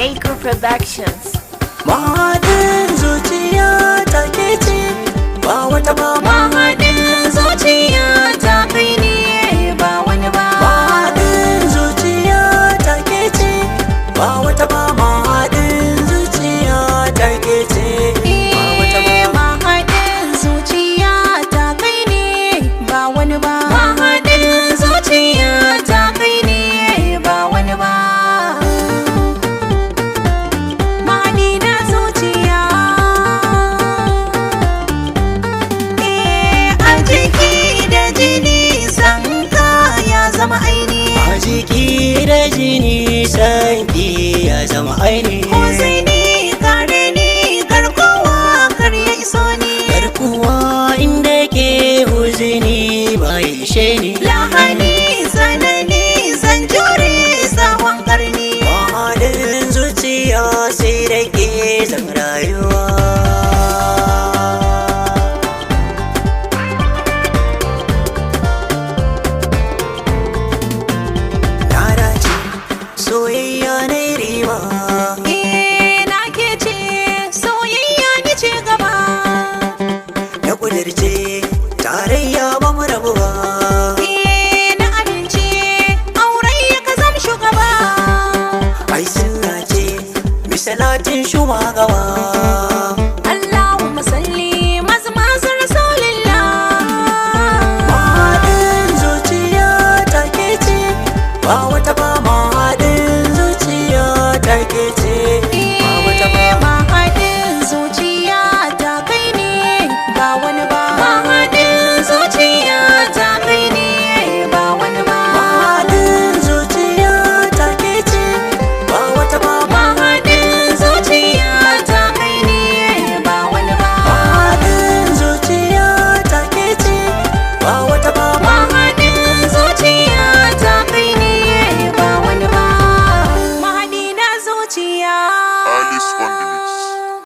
Maker Productions. Mahaɗin zuciya ta ke ce ba wata ba. Mahaɗin zuciya ta kai ne ba wani ba. Mahaɗin zuciya ta ke ce ba wata ba. Mahaɗin zuciya ta ke ce ba wata ba. Mahaɗin zuciya ta kai ne ba wani ba. Mahaɗin zuciya ta kai ne ba wani ba. Mahaɗi na zuciya. A jiki da jini sanka ya zama aini. A jiki da jini sanki ya zama aini. Hussaini kare ni garkuwa kar ya iso ni. Garkuwa inda ke huzini ba ya ishe ni. Lahani tsanani zan jure tsawon karni. Mahaɗin zuciya sai da ke zan rayuwa. Na dace soyayya na riba. Na ke ce soyayya ni ce gaba. Na kudirce tarayya ba mu rabu ba. Na amince auren ya ka zam shugaba. Ai sunna ce misalatin shugaba.